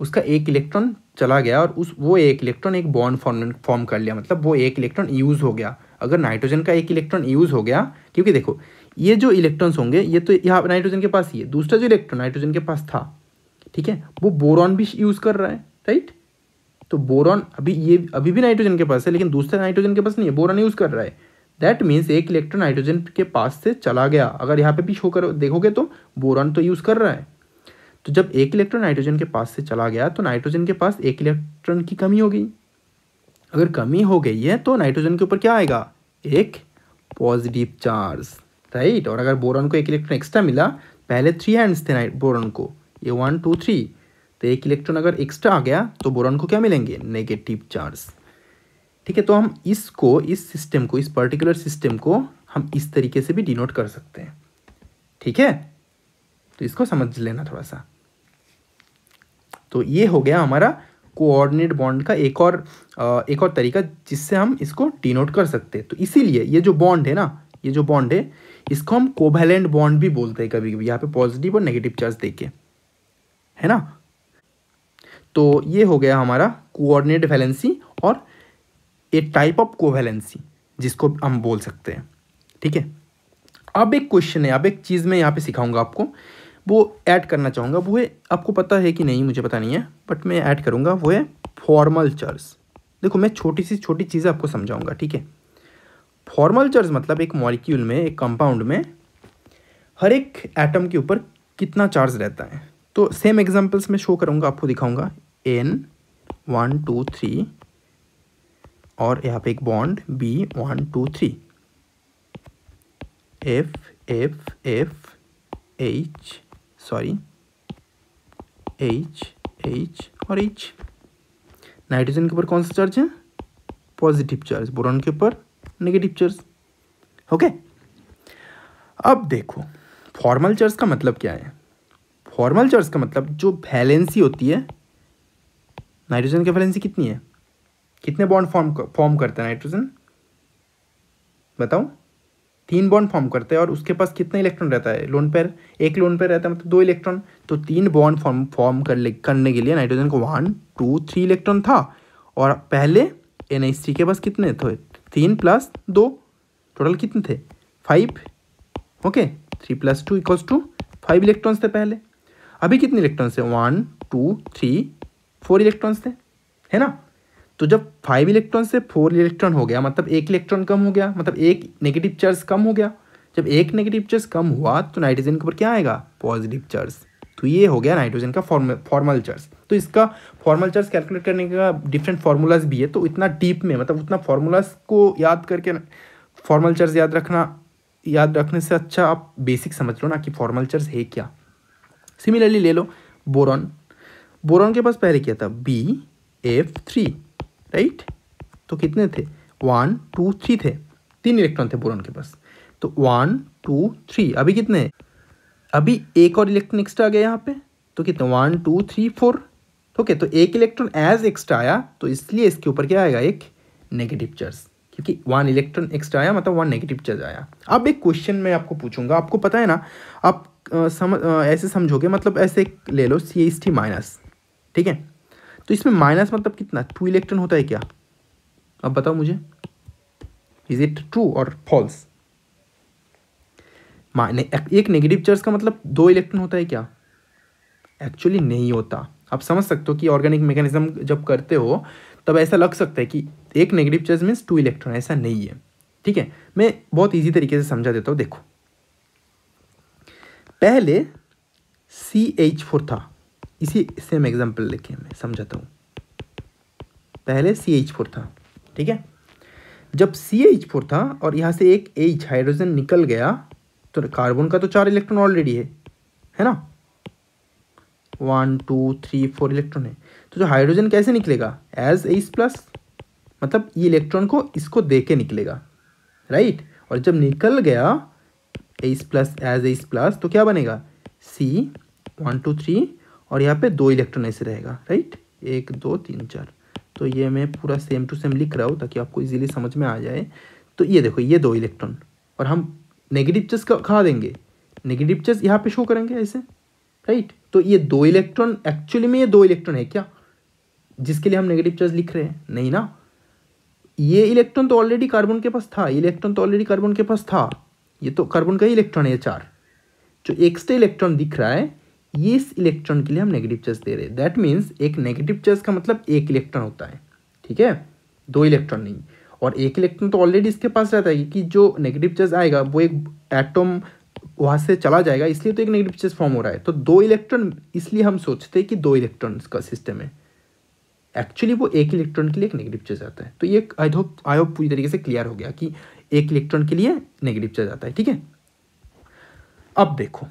उसका एक इलेक्ट्रॉन चला गया और वो एक इलेक्ट्रॉन एक बॉन्ड फॉर्म कर लिया, मतलब वो एक इलेक्ट्रॉन यूज़ हो गया। अगर नाइट्रोजन का एक इलेक्ट्रॉन यूज़ हो गया, क्योंकि देखो ये जो इलेक्ट्रॉन्स होंगे ये तो यहाँ नाइट्रोजन के पास ही है, दूसरा जो इलेक्ट्रॉन नाइट्रोजन के पास था, ठीक है, वो बोरॉन भी यूज़ कर रहा है, राइट। तो बोरॉन अभी भी नाइट्रोजन के पास है, लेकिन दूसरा नाइट्रोजन के पास नहीं है, बोरॉन यूज़ कर रहा है। दैट मीन्स एक इलेक्ट्रॉन नाइट्रोजन के पास से चला गया। अगर यहाँ पे भी शो कर देखोगे तो बोरॉन तो यूज़ कर रहा है। तो जब एक इलेक्ट्रॉन नाइट्रोजन के पास से चला गया तो नाइट्रोजन के पास एक इलेक्ट्रॉन की कमी हो गई। अगर कमी हो गई है तो नाइट्रोजन के ऊपर क्या आएगा, एक पॉजिटिव चार्ज, राइट। और अगर बोरॉन को एक इलेक्ट्रॉन एक्स्ट्रा मिला, पहले 3 हैंड्स थे बोरॉन को, ये 1 2 3, तो एक इलेक्ट्रॉन अगर एक्स्ट्रा आ गया तो बोरॉन को क्या मिलेंगे, नेगेटिव चार्ज, ठीक है। तो हम इसको, इस सिस्टम को, इस पर्टिकुलर सिस्टम को हम इस तरीके से भी डिनोट कर सकते हैं, ठीक है। तो इसको समझ लेना थोड़ा सा। तो ये हो गया हमारा कोऑर्डिनेट बॉन्ड का एक और तरीका जिससे हम इसको डिनोट कर सकते हैं। तो इसीलिए ये जो बॉन्ड है ना, ये जो बॉन्ड है इसको हम कोवैलेंट बॉन्ड भी बोलते हैं कभी कभी, यहाँ पे पॉजिटिव और नेगेटिव चार्ज देके, है ना। तो ये हो गया हमारा कोऑर्डिनेट वैलेंसी और ए टाइप ऑफ कोवैलेंसी जिसको हम बोल सकते हैं, ठीक है। अब एक क्वेश्चन है, अब एक चीज़ मैं यहाँ पे सिखाऊंगा आपको, वो ऐड करना चाहूँगा। वो है, आपको पता है कि नहीं मुझे पता नहीं है, बट मैं ऐड करूँगा, वो है फॉर्मल चार्ज। देखो मैं छोटी चीज़ें आपको समझाऊँगा, ठीक है। फॉर्मल चार्ज मतलब एक मॉलिक्यूल में, एक कंपाउंड में हर एक एटम के ऊपर कितना चार्ज रहता है। तो सेम एग्जांपल्स में शो करूँगा, आपको दिखाऊँगा। N 1 2 3 और यहाँ पे एक bond B 1 2 3, F F F H और H। नाइट्रोजन के ऊपर कौन सा चार्ज है, पॉजिटिव चार्ज, बोरॉन के ऊपर नेगेटिव चार्ज, ओके। अब देखो फॉर्मल चार्ज का मतलब क्या है। फॉर्मल चार्ज का मतलब जो वैलेंसी होती है नाइट्रोजन की वैलेंसी कितनी है, कितने बॉन्ड फॉर्म करता है नाइट्रोजन, बताओ। 3 बॉन्ड फॉर्म करते हैं और उसके पास कितना इलेक्ट्रॉन रहता है, लोन पेयर, एक लोन पेयर रहता है मतलब 2 इलेक्ट्रॉन। तो 3 बॉन्ड फॉर्म करने के लिए नाइट्रोजन को 1 2 3 इलेक्ट्रॉन था, और पहले NH3 के पास कितने थे, 3 + 2, टोटल कितने थे 5। ओके, 3 + 2 = 5 इलेक्ट्रॉन्स थे पहले। अभी कितने इलेक्ट्रॉन्स थे, 1 2 3 4 इलेक्ट्रॉन्स थे, है ना। तो जब 5 इलेक्ट्रॉन से 4 इलेक्ट्रॉन हो गया मतलब 1 इलेक्ट्रॉन कम हो गया, मतलब एक नेगेटिव चार्ज कम हो गया। जब एक नेगेटिव चार्ज कम हुआ तो नाइट्रोजन के ऊपर क्या आएगा, पॉजिटिव चार्ज। तो ये हो गया नाइट्रोजन का फॉर्मल चार्ज। तो इसका फॉर्मल चार्ज कैलकुलेट करने का डिफरेंट फार्मूलाज भी है, तो इतना डीप में मतलब उतना फार्मूलाज को याद करके फॉर्मल चार्ज याद रखने से अच्छा आप बेसिक समझ लो ना कि फॉर्मल चार्ज है क्या। सिमिलरली ले लो बोरॉन के पास पहले क्या था, BF3, राइट। तो कितने थे, 1 2 3 थे, 3 इलेक्ट्रॉन थे बोरॉन के पास। तो 1 2 3, अभी कितने, अभी एक और इलेक्ट्रॉन एक्स्ट्रा आ गया यहाँ पे, तो कितने 1 2 3 4। ओके, तो एक इलेक्ट्रॉन एज एक्स्ट्रा आया, तो इसलिए इसके ऊपर क्या आएगा, एक नेगेटिव चार्ज, क्योंकि 1 इलेक्ट्रॉन एक्स्ट्रा आया मतलब 1 नेगेटिव चार्ज आया। अब एक क्वेश्चन मैं आपको पूछूंगा, आपको पता है ना, आप ऐसे समझोगे, मतलब ऐसे ले लो CH3-, ठीक है। तो इसमें माइनस मतलब कितना, 2 इलेक्ट्रॉन होता है क्या, अब बताओ मुझे, इज इट ट्रू और फॉल्स। एक नेगेटिव चार्ज का मतलब 2 इलेक्ट्रॉन होता है क्या, एक्चुअली नहीं होता। आप समझ सकते हो कि ऑर्गेनिक मैकेनिज्म जब करते हो तब ऐसा लग सकता है कि एक नेगेटिव चार्ज मीन्स 2 इलेक्ट्रॉन, ऐसा नहीं है, ठीक है। मैं बहुत ईजी तरीके से समझा देता हूँ, देखो पहले CH4 था, इसी सेम एग्जाम्पल लेके मैं समझाता हूँ। पहले CH4 था, ठीक है। जब CH4 था और यहाँ से एक H हाइड्रोजन निकल गया, तो कार्बन का तो 4 इलेक्ट्रॉन ऑलरेडी है ना, 1 2 3 4 इलेक्ट्रॉन है। तो जो हाइड्रोजन कैसे निकलेगा, एज H+, मतलब ये इलेक्ट्रॉन को इसको दे के निकलेगा, राइट। और जब निकल गया H+ एज H+, तो क्या बनेगा, C 1 2 3, और यहाँ पे 2 इलेक्ट्रॉन ऐसे रहेगा, राइट, 1 2 3 4। तो ये मैं पूरा सेम टू सेम लिख रहा हूँ ताकि आपको इजीली समझ में आ जाए। तो ये देखो, ये 2 इलेक्ट्रॉन, और हम नेगेटिव चार्ज कहाँ देंगे, नेगेटिव चार्ज यहाँ पे शो करेंगे ऐसे, राइट। तो ये 2 इलेक्ट्रॉन, एक्चुअली में ये 2 इलेक्ट्रॉन है क्या, जिसके लिए हम नेगेटिव चार्ज लिख रहे हैं, नहीं ना। ये इलेक्ट्रॉन तो ऑलरेडी कार्बन के पास था, ये इलेक्ट्रॉन तो ऑलरेडी कार्बन के पास था, ये तो कार्बन का ही इलेक्ट्रॉन है, 4। जो एक्स्ट्रा इलेक्ट्रॉन दिख रहा है, ये इस इलेक्ट्रॉन के लिए हम नेगेटिव चार्ज दे रहे हैं। दैट मीन्स एक नेगेटिव चार्ज का मतलब 1 इलेक्ट्रॉन होता है, ठीक है, 2 इलेक्ट्रॉन नहीं। और 1 इलेक्ट्रॉन तो ऑलरेडी इसके पास रहता है कि जो नेगेटिव चार्ज आएगा वो एक एटम वहाँ से चला जाएगा, इसलिए तो एक नेगेटिव चार्ज फॉर्म हो रहा है। तो 2 इलेक्ट्रॉन, इसलिए हम सोचते हैं कि 2 इलेक्ट्रॉन का सिस्टम है, एक्चुअली वो 1 इलेक्ट्रॉन के लिए एक नेगेटिव चार्ज आता है। तो ये आई होप पूरी तरीके से क्लियर हो गया कि 1 इलेक्ट्रॉन के लिए नेगेटिव चार्ज आता है, ठीक है। अब देखो,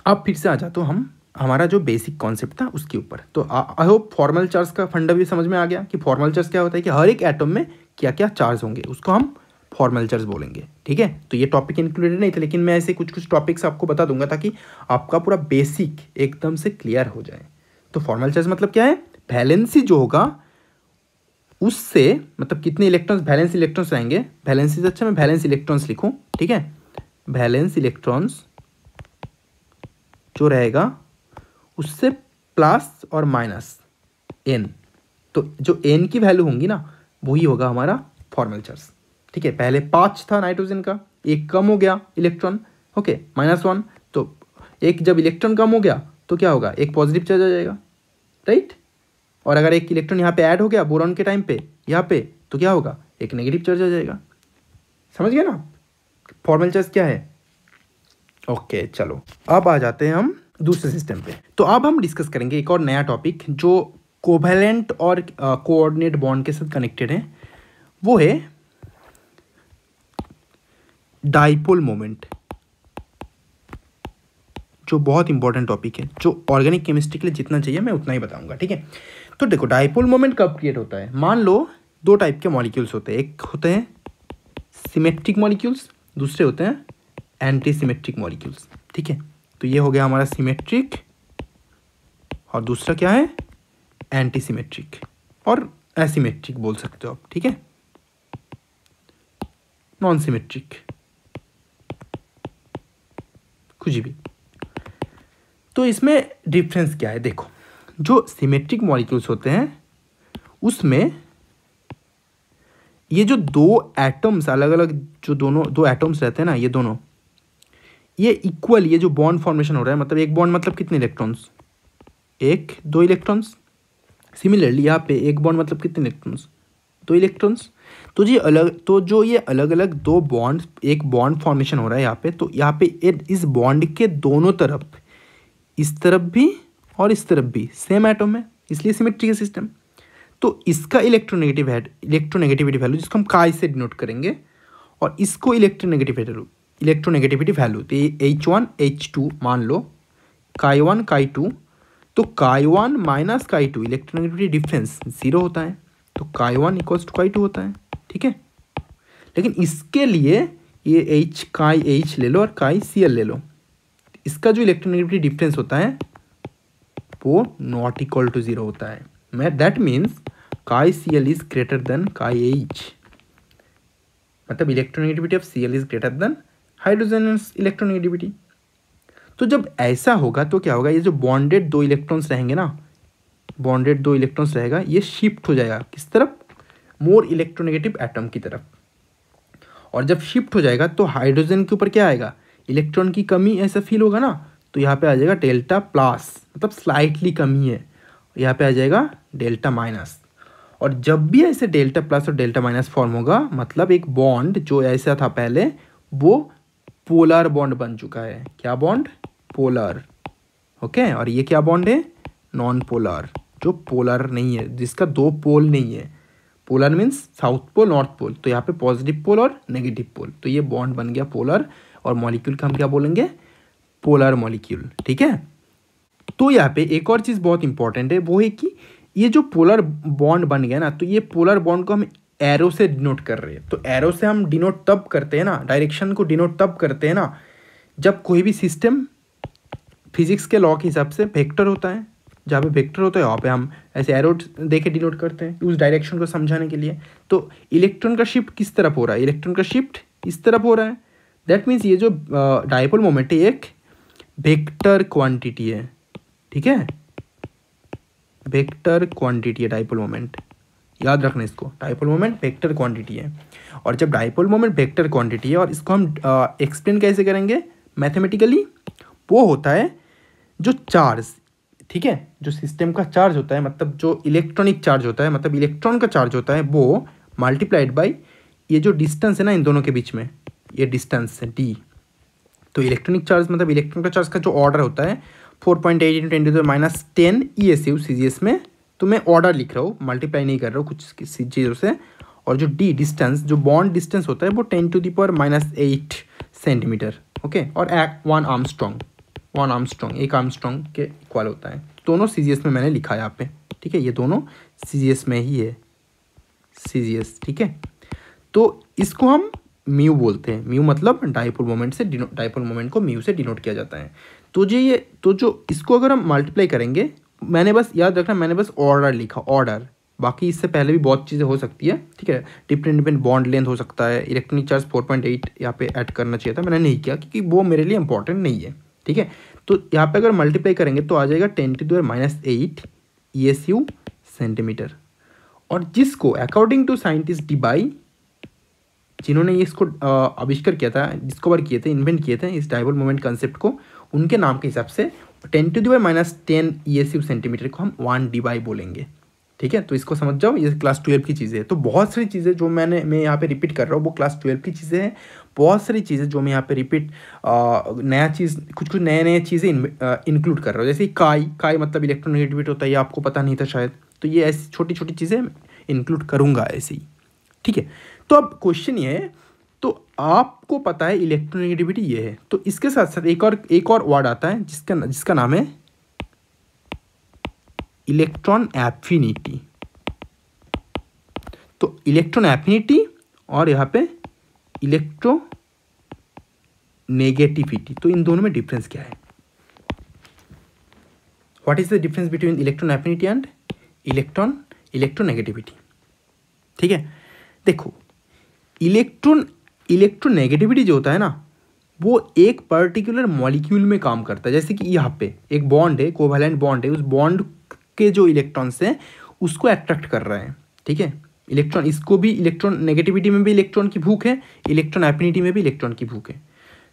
अब फिर से आ जाते हम हमारा जो बेसिक कॉन्सेप्ट था उसके ऊपर। तो आई होप फॉर्मल चार्ज का फंडा भी समझ में आ गया कि फॉर्मल चार्ज क्या होता है, कि हर एक एटम में क्या क्या चार्ज होंगे उसको हम फॉर्मल चार्ज बोलेंगे, ठीक है। तो ये टॉपिक इंक्लूडेड नहीं था, लेकिन मैं ऐसे कुछ टॉपिक्स आपको बता दूंगा ताकि आपका पूरा बेसिक एकदम से क्लियर हो जाए। तो फॉर्मल चार्ज मतलब क्या है, वैलेंसी जो होगा उससे, मतलब कितने इलेक्ट्रॉन्स, वैलेंस इलेक्ट्रॉन्स रहेंगे, वैलेंसी से अच्छा मैं वैलेंस इलेक्ट्रॉन्स लिखूँ, ठीक है। वैलेंस इलेक्ट्रॉन्स जो रहेगा उससे प्लस और माइनस n, तो जो n की वैल्यू होंगी ना वही होगा हमारा फॉर्मल चार्ज, ठीक है। पहले 5 था नाइट्रोजन का, एक कम हो गया इलेक्ट्रॉन, ओके, -1। तो एक जब इलेक्ट्रॉन कम हो गया तो क्या होगा, एक पॉजिटिव चार्ज आ जाएगा, राइट। और अगर एक इलेक्ट्रॉन यहाँ पे ऐड हो गया बोरॉन के टाइम पे यहाँ पे, तो क्या होगा, एक नेगेटिव चार्ज आ जाएगा। समझ गए ना फॉर्मल चार्ज क्या है। ओके, चलो अब आ जाते हैं हम दूसरे सिस्टम पे। तो अब हम डिस्कस करेंगे एक और नया टॉपिक जो कोवैलेंट और कोऑर्डिनेट बॉन्ड के साथ कनेक्टेड है, वो है डाइपोल मोमेंट, जो बहुत इंपॉर्टेंट टॉपिक है, जो ऑर्गेनिक केमिस्ट्री के लिए जितना चाहिए मैं उतना ही बताऊंगा, ठीक है। तो देखो, डाइपोल मोमेंट कब क्रिएट होता है, मान लो 2 टाइप के मॉलिक्यूल्स होते हैं, एक होते हैं सिमेट्रिक मॉलिक्यूल्स, दूसरे होते हैं एंटी सिमेट्रिक मॉलिक्यूल्स, ठीक है। तो ये हो गया हमारा सिमेट्रिक, और दूसरा क्या है, एंटी सिमेट्रिक और एसिमेट्रिक बोल सकते हो आप, ठीक है, नॉन सिमेट्रिक, कुछ भी। तो इसमें डिफरेंस क्या है, देखो जो सिमेट्रिक मॉलिक्यूल्स होते हैं उसमें ये जो दो एटम्स अलग अलग, जो दोनों दो एटम्स रहते हैं ना, ये दोनों ये इक्वल, ये जो बॉन्ड फॉर्मेशन हो रहा है, मतलब एक बॉन्ड मतलब कितने इलेक्ट्रॉन्स, एक दो इलेक्ट्रॉन्स। सिमिलरली यहाँ पे एक बॉन्ड मतलब कितने इलेक्ट्रॉन्स, दो इलेक्ट्रॉन्स। तो जो ये अलग अलग दो बॉन्ड, एक बॉन्ड फॉर्मेशन हो रहा है यहाँ पे, तो यहाँ पे इस बॉन्ड के दोनों तरफ, इस तरफ भी और इस तरफ भी सेम एटम है, इसलिए सिमेट्रिक सिस्टम। तो इसका इलेक्ट्रोनेगेटिविटी वैल्यू जिसको हम काई से डिनोट करेंगे, और इसको इलेक्ट्रोनेगेटिविटी वैल्यू तो H1 H2 मान लो, काई 1 काई 2, तो काई 1 माइनस काई 2 इलेक्ट्रोनेगेटिविटी डिफरेंस 0 होता है, तो काई 1 इक्वल्स टू काई 2 होता है, ठीक है। लेकिन इसके लिए ये काई H ले लो और काई Cl ले लो, इसका जो इलेक्ट्रोनेगेटिविटी डिफरेंस होता है वो नॉट इक्वल टू 0 होता है। दैट मीन्स काई Cl इज ग्रेटर देन काई H, मतलब electronegativity of Cl is greater than hydrogen electronegativity. तो जब ऐसा होगा तो क्या होगा, ये जो बॉन्डेड दो इलेक्ट्रॉन्स रहेंगे ना, बॉन्डेड दो इलेक्ट्रॉन्स रहेगा, ये शिफ्ट हो जाएगा किस तरफ, मोर इलेक्ट्रोनेगेटिव एटम की तरफ। और जब शिफ्ट हो जाएगा तो हाइड्रोजन के ऊपर क्या आएगा, इलेक्ट्रॉन की कमी ऐसा फील होगा ना, तो यहाँ पे आ जाएगा डेल्टा प्लस, मतलब स्लाइटली कमी है, यहाँ पे आ जाएगा डेल्टा माइनस। और जब भी ऐसे डेल्टा प्लस और डेल्टा माइनस फॉर्म होगा, मतलब एक बॉन्ड जो ऐसा था पहले वो पोलर बॉन्ड बन चुका है। क्या बॉन्ड, पोलर, ओके। और ये क्या बॉन्ड है, नॉन पोलर, जो पोलर नहीं है, जिसका दो पोल नहीं है। Polar means south pole north pole, तो यहाँ पे पॉजिटिव पोल और नेगेटिव पोल, तो ये बॉन्ड बन गया पोलर, और मॉलिक्यूल का हम क्या बोलेंगे, पोलर मॉलिक्यूल, ठीक है। तो यहाँ पे एक और चीज़ बहुत इंपॉर्टेंट है, वो है कि ये जो पोलर बॉन्ड बन गया ना, तो ये पोलर बॉन्ड को हम एरो से डिनोट कर रहे हैं। तो एरो से हम डिनोट तब करते हैं ना, डायरेक्शन को डिनोट तब करते हैं ना, जब कोई भी सिस्टम फिजिक्स के लॉ के हिसाब से वेक्टर होता है। जहाँ पे वेक्टर होता है वहाँ पे हम ऐसे एरो दे के डिनोट करते हैं उस डायरेक्शन को समझाने के लिए। तो इलेक्ट्रॉन का शिफ्ट किस तरफ हो रहा है, इलेक्ट्रॉन का शिफ्ट इस तरफ हो रहा है। दैट मीन्स ये जो डायपोल मोमेंट है एक वेक्टर क्वांटिटी है, ठीक है, वेक्टर क्वांटिटी है डायपोल मोमेंट, याद रखना इसको, डायपोल मोमेंट वेक्टर क्वांटिटी है। और जब डायपोल मोमेंट वेक्टर क्वांटिटी है, और इसको हम एक्सप्लेन कैसे करेंगे मैथमेटिकली, वो होता है जो चार्ज, ठीक है, जो सिस्टम का चार्ज होता है, मतलब जो इलेक्ट्रॉनिक चार्ज होता है, मतलब इलेक्ट्रॉन का चार्ज होता है, वो मल्टीप्लाइड बाई ये जो डिस्टेंस है ना इन दोनों के बीच में, ये डिस्टेंस है d। तो इलेक्ट्रॉनिक चार्ज मतलब इलेक्ट्रॉन का चार्ज का जो ऑर्डर होता है 4.8 × 10⁻⁻10 ESU CGS में, तो मैं ऑर्डर लिख रहा हूँ, मल्टीप्लाई नहीं कर रहा हूँ कुछ चीज़ों से। और जो d डिस्टेंस, जो बॉन्ड डिस्टेंस होता है वो 10⁻⁻8 सेंटीमीटर, ओके। और 1 आर्मस्ट्रॉन्ग एक आर्मस्ट्रॉन्ग के इक्वल होता है। दोनों CGS में मैंने लिखा है यहाँ पे, ठीक है, ये दोनों CGS में ही है, CGS, ठीक है। तो इसको हम म्यू बोलते हैं, म्यू मतलब डायपोल मोमेंट से, डायपोल मोमेंट को म्यू से डिनोट किया जाता है। तो जो इसको अगर हम मल्टीप्लाई करेंगे, मैंने बस याद रखना, मैंने बस ऑर्डर लिखा, ऑर्डर, बाकी इससे पहले भी बहुत चीज़ें हो सकती है, ठीक है। डिफरेंट बॉन्ड लेंथ हो सकता है, इलेक्ट्रॉनिक चार्ज 4.8 यहाँ पे ऐड करना चाहिए था, मैंने नहीं किया क्योंकि वो मेरे लिए इंपॉर्टेंट नहीं है, ठीक है। तो यहाँ पे अगर मल्टीप्लाई करेंगे तो आ जाएगा 10⁻⁸ ESU सेंटीमीटर। और जिसको अकॉर्डिंग टू साइंटिस्ट डीबाई, जिन्होंने ये इसको आविष्कार किया था, डिस्कवर किए थे, इन्वेंट किए थे इस डायपोल मोमेंट कंसेप्ट को, उनके नाम के हिसाब से 10⁻⁻10 ESU सेंटीमीटर को हम 1 dBi बोलेंगे, ठीक है। तो इसको समझ जाओ, ये क्लास 12 की चीज़ें हैं। तो बहुत सारी चीज़ें जो मैं यहाँ पे रिपीट कर रहा हूँ वो क्लास 12 की चीज़ें हैं। बहुत सारी चीज़ें जो मैं यहाँ पे रिपीट नया चीज़, कुछ नए चीज़ें इंक्लूड कर रहा हूँ। जैसे काई मतलब इलेक्ट्रोनेगेटिविटी होता है, ये आपको पता नहीं था शायद, तो ये ऐसी छोटी छोटी चीज़ें इंक्लूड करूँगा ऐसे ही, ठीक है। तो अब क्वेश्चन ये है, तो आपको पता है इलेक्ट्रोनेगेटिविटी ये है, तो इसके साथ साथ एक और वर्ड आता है जिसका नाम है इलेक्ट्रॉन एफिनिटी। तो इलेक्ट्रॉन एफिनिटी और यहाँ पे इलेक्ट्रोनेगेटिविटी, तो इन दोनों में डिफरेंस क्या है, what is the difference between electron affinity and electronegativity. ठीक है, देखो इलेक्ट्रोनेगेटिविटी जो होता है ना, वो एक पर्टिकुलर मॉलिक्यूल में काम करता है। जैसे कि यहाँ पे एक बॉन्ड है, कोवैलेंट बॉन्ड है, उस बॉन्ड के जो इलेक्ट्रॉन्स हैं उसको अट्रैक्ट कर रहा है। ठीक है, इलेक्ट्रॉन, इसको भी इलेक्ट्रॉन नेगेटिविटी में भी इलेक्ट्रॉन की भूख है, इलेक्ट्रॉन एफिनिटी में भी इलेक्ट्रॉन की भूख है।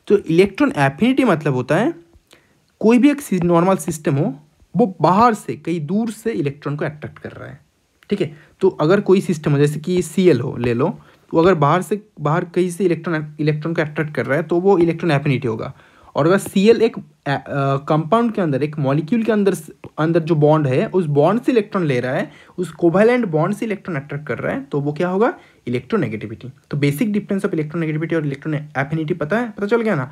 तो इलेक्ट्रॉन एफिनिटी मतलब होता है कोई भी एक नॉर्मल सिस्टम हो, वो बाहर से कहीं दूर से इलेक्ट्रॉन को अट्रैक्ट कर रहा है। ठीक है, तो अगर कोई सिस्टम हो जैसे कि Cl हो, ले लो, तो अगर बाहर कहीं से इलेक्ट्रॉन को अट्रैक्ट कर रहा है तो वो इलेक्ट्रॉन एफिनिटी होगा। और अगर Cl एक कंपाउंड के अंदर, एक मॉलिक्यूल के अंदर जो बॉन्ड है, उस बॉन्ड से इलेक्ट्रॉन ले रहा है, उस कोवैलेंट बॉन्ड से इलेक्ट्रॉन अट्रैक्ट कर रहा है, तो वो क्या होगा? इलेक्ट्रोनेगेटिविटी। तो बेसिक डिफरेंस ऑफ इलेक्ट्रोनेगेटिविटी और इलेक्ट्रॉन एफिनिटी पता चल गया ना।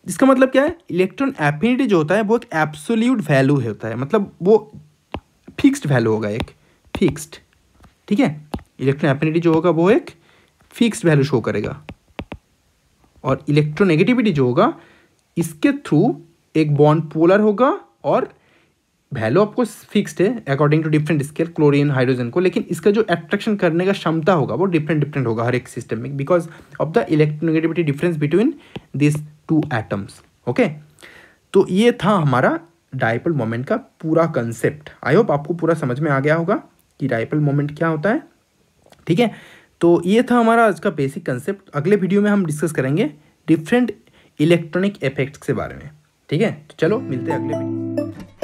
इसका मतलब क्या है? इलेक्ट्रॉन एफिनिटी जो होता है वो एक एब्सोल्यूट वैल्यू होता है, मतलब वो फिक्स्ड वैल्यू होगा, एक फिक्स्ड। ठीक है, इलेक्ट्रॉन एफिनिटी जो होगा वो एक फिक्स्ड वैल्यू शो करेगा, और इलेक्ट्रोनेगेटिविटी जो होगा इसके थ्रू एक बॉन्ड पोलर होगा, और वैल्यू आपको फिक्स्ड है according to different scale, chlorine hydrogen को, लेकिन इसका जो अट्रैक्शन करने का क्षमता होगा वो डिफरेंट होगा हर एक सिस्टम में, because of the electronegativity difference between this two atoms. Okay, तो ये था हमारा डायपोल मोमेंट का पूरा कंसेप्ट। आई होप आपको पूरा समझ में आ गया होगा कि डायपोल मोमेंट क्या होता है। ठीक है, तो ये था हमारा आज का बेसिक कंसेप्ट। अगले वीडियो में हम डिस्कस करेंगे डिफरेंट इलेक्ट्रॉनिक इफेक्ट्स के बारे में। ठीक है, तो चलो मिलते हैं अगले वीडियो।